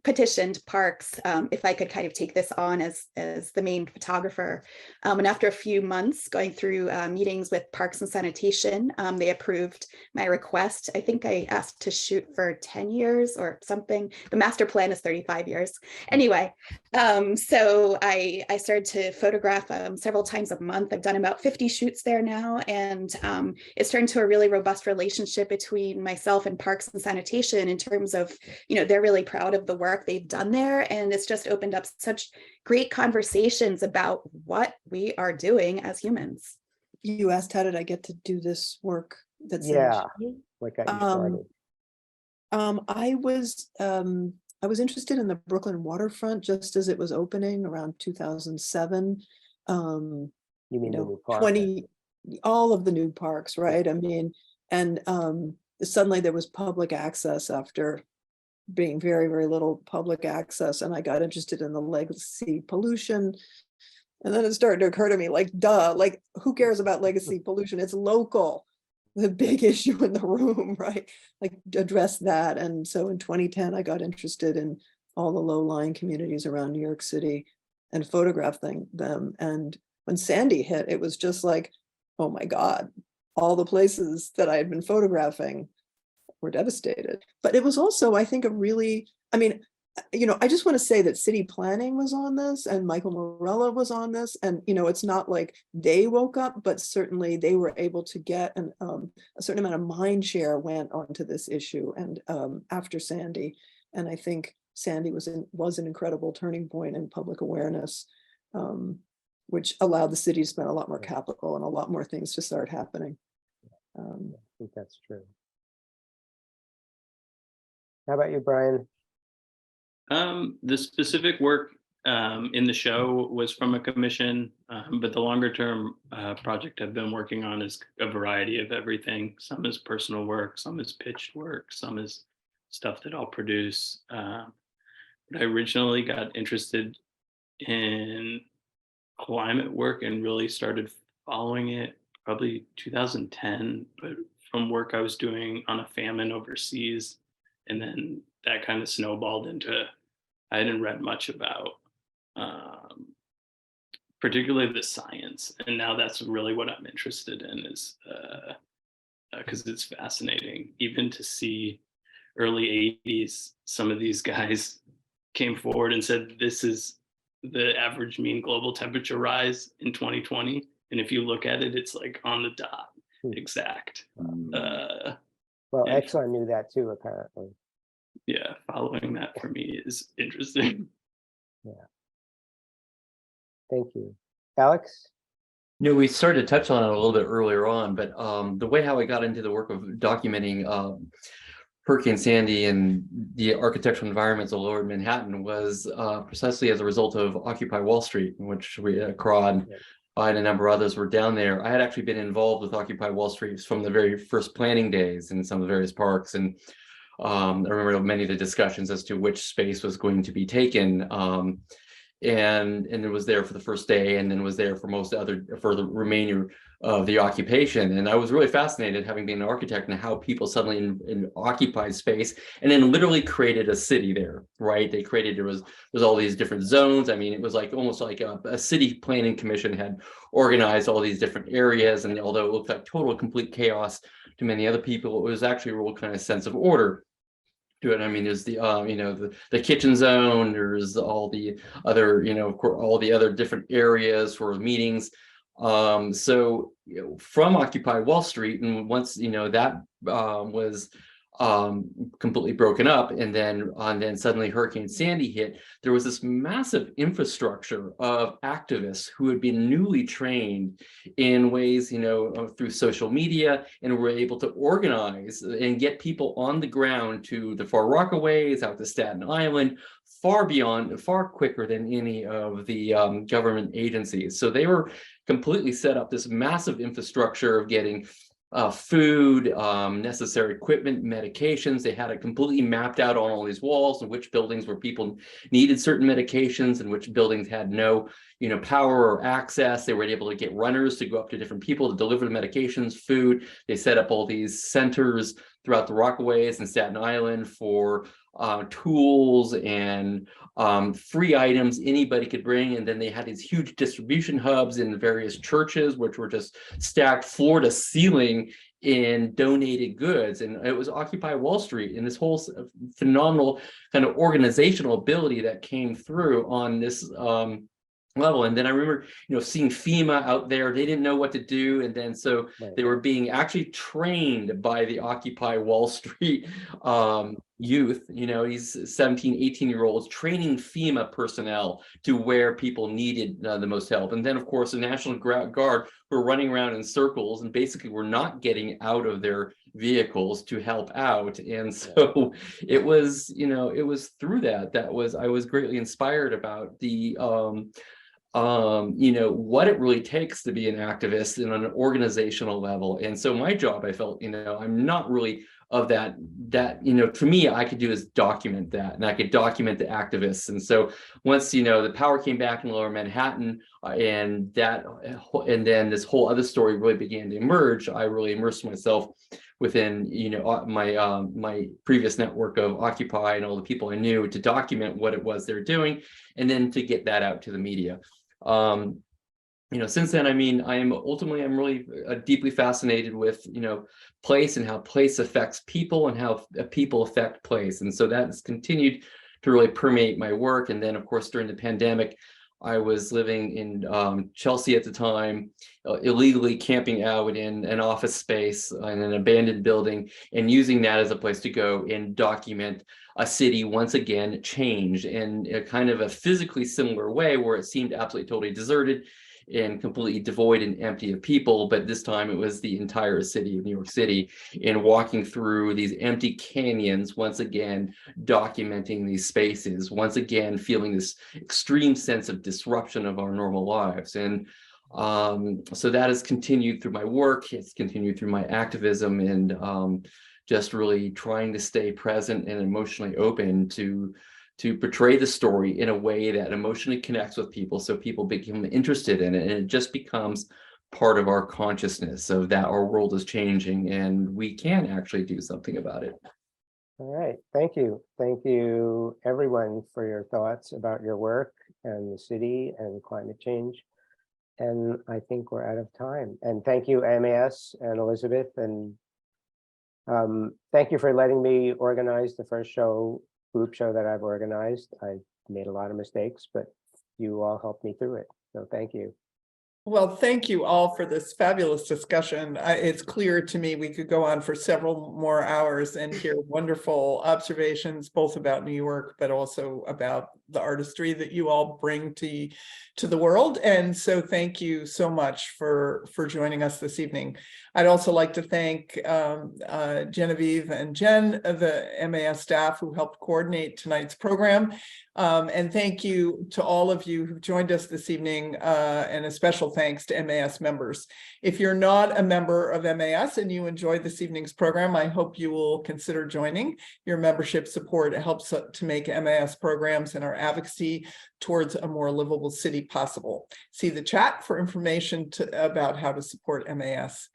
[SPEAKER 5] petitioned Parks if I could kind of take this on as the main photographer. And after a few months going through meetings with Parks and Sanitation, they approved my request. I think I asked to shoot for 10 years or something. The master plan is 35 years. Anyway, so I started to photograph several times a month. I've done about 50 shoots there now, and it's turned to a really robust relationship between myself and Parks and Sanitation in terms of, they're really proud of the work they've done there, and it's just opened up such great conversations about what we are doing as humans.
[SPEAKER 4] You asked, how did I get to do this work? That's in the
[SPEAKER 7] Yeah.
[SPEAKER 4] show?
[SPEAKER 7] What got you started?
[SPEAKER 4] I was interested in the Brooklyn waterfront just as it was opening around 2007.
[SPEAKER 7] You mean the new park?
[SPEAKER 4] 20, all of the new parks, right? I mean, and suddenly there was public access after being very, very little public access. And I got interested in the legacy pollution. And then it started to occur to me, like, duh, like, who cares about legacy pollution? It's local. The big issue in the room, right? Like, address that. And so in 2010, I got interested in all the low-lying communities around New York City and photographing them. And when Sandy hit, it was just like, oh my God, all the places that I had been photographing were devastated. But it was also, I think, I just want to say that city planning was on this and Michael Morella was on this. And, it's not like they woke up, but certainly they were able to get a certain amount of mind share went onto this issue. And after Sandy, and I think Sandy was an incredible turning point in public awareness, which allowed the city to spend a lot more capital and a lot more things to start happening.
[SPEAKER 7] I think that's true. How about you, Brian?
[SPEAKER 3] The specific work in the show was from a commission, but the longer term project I've been working on is a variety of everything. Some is personal work, some is pitched work, some is stuff that I'll produce. But I originally got interested in climate work and really started following it probably 2010, but from work I was doing on a famine overseas. And then that kind of snowballed into, I hadn't read much about particularly the science. And now that's really what I'm interested in, is because it's fascinating, even to see early 80s, some of these guys came forward and said, this is the average mean global temperature rise in 2020. And if you look at it, it's like on the dot, exact.
[SPEAKER 7] Well, Exxon knew that too, apparently.
[SPEAKER 3] Yeah, following that for me is interesting.
[SPEAKER 7] Yeah. Thank you. Alex?
[SPEAKER 2] We started to touch on it a little bit earlier on, but the way how I got into the work of documenting Hurricane Sandy and the architectural environments of Lower Manhattan was precisely as a result of Occupy Wall Street, in which we, Crod, I and a number of others were down there. I had actually been involved with Occupy Wall Street from the very first planning days in some of the various parks. And I remember many of the discussions as to which space was going to be taken. And it was there for the first day, and then was there for for the remainder of the occupation. And I was really fascinated, having been an architect, and how people suddenly in occupied space and then literally created a city there, right? They created, there's all these different zones. I mean, it was like almost like a city planning commission had organized all these different areas. And although it looked like total complete chaos to many other people, it was actually a real kind of sense of order to it. I mean, there's the the kitchen zone, there's all the other, of course, all the other different areas for meetings. So from Occupy Wall Street, and once that was completely broken up, and then suddenly Hurricane Sandy hit, there was this massive infrastructure of activists who had been newly trained in ways, through social media, and were able to organize and get people on the ground to the Far Rockaways, out to Staten Island, far quicker than any of the government agencies. So they were completely set up this massive infrastructure of getting food, necessary equipment, medications. They had it completely mapped out on all these walls, and which buildings where people needed certain medications and which buildings had no, power or access. They were able to get runners to go up to different people to deliver the medications, food. They set up all these centers throughout the Rockaways and Staten Island for tools and free items anybody could bring. And then they had these huge distribution hubs in the various churches, which were just stacked floor to ceiling in donated goods. And it was Occupy Wall Street, and this whole phenomenal kind of organizational ability that came through on this level. And then I remember, seeing FEMA out there. They didn't know what to do, and then so they were being actually trained by the Occupy Wall Street youth, these 17, 18-year-olds training FEMA personnel to where people needed the most help. And then, of course, the National Guard were running around in circles and basically were not getting out of their vehicles to help out. And so it was, it was through that I was greatly inspired about the what it really takes to be an activist in an organizational level. And so my job, I felt, I'm not really of that, for me, I could do is document that, and I could document the activists. And so once, the power came back in Lower Manhattan, and then this whole other story really began to emerge, I really immersed myself within, my previous network of Occupy and all the people I knew to document what it was they're doing, and then to get that out to the media. Since then, I'm really deeply fascinated with, place and how place affects people and how people affect place. And so that has continued to really permeate my work. And then, of course, during the pandemic, I was living in Chelsea at the time, illegally camping out in an office space in an abandoned building, and using that as a place to go and document a city once again changed in a kind of a physically similar way, where it seemed absolutely totally deserted and completely devoid and empty of people. But this time it was the entire city of New York City, and walking through these empty canyons, once again documenting these spaces, once again feeling this extreme sense of disruption of our normal lives. And so that has continued through my work. It's continued through my activism, and just really trying to stay present and emotionally open to portray the story in a way that emotionally connects with people, so people become interested in it, and it just becomes part of our consciousness, so that our world is changing and we can actually do something about it.
[SPEAKER 7] All right, thank you. Thank you, everyone, for your thoughts about your work and the city and climate change. And I think we're out of time. And thank you, MAS and Elizabeth, and thank you for letting me organize the first group show that I've organized. I made a lot of mistakes, but you all helped me through it. So thank you.
[SPEAKER 1] Well, thank you all for this fabulous discussion. It's clear to me we could go on for several more hours and hear wonderful observations, both about New York, but also about the artistry that you all bring to the world. And so thank you so much for joining us this evening. I'd also like to thank Genevieve and Jen, the MAS staff who helped coordinate tonight's program. And thank you to all of you who joined us this evening, and a special thanks to MAS members. If you're not a member of MAS and you enjoyed this evening's program, I hope you will consider joining. Your membership support helps to make MAS programs and our advocacy towards a more livable city possible. See the chat for information about how to support MAS.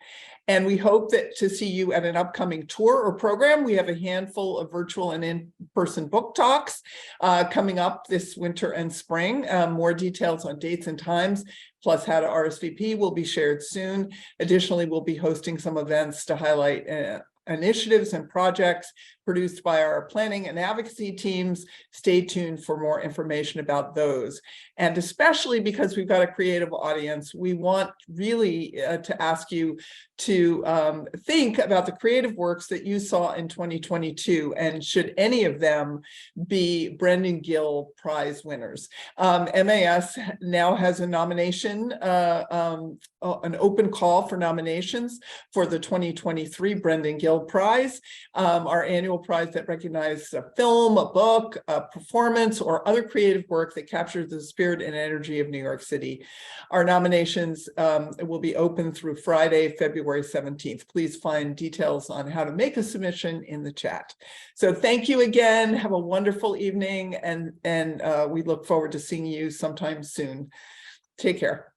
[SPEAKER 1] And we hope to see you at an upcoming tour or program. We have a handful of virtual and in-person book talks coming up this winter and spring. More details on dates and times, plus how to RSVP, will be shared soon. Additionally, we'll be hosting some events to highlight initiatives and projects produced by our planning and advocacy teams. Stay tuned for more information about those. And especially because we've got a creative audience, we want really to ask you to think about the creative works that you saw in 2022, and should any of them be Brendan Gill Prize winners. MAS now has a nomination, an open call for nominations for the 2023 Brendan Gill Prize, our annual prize that recognizes a film, a book, a performance, or other creative work that captures the spirit Spirit and Energy of New York City. Our nominations will be open through Friday, February 17th. Please find details on how to make a submission in the chat. So thank you again. Have a wonderful evening, and we look forward to seeing you sometime soon. Take care.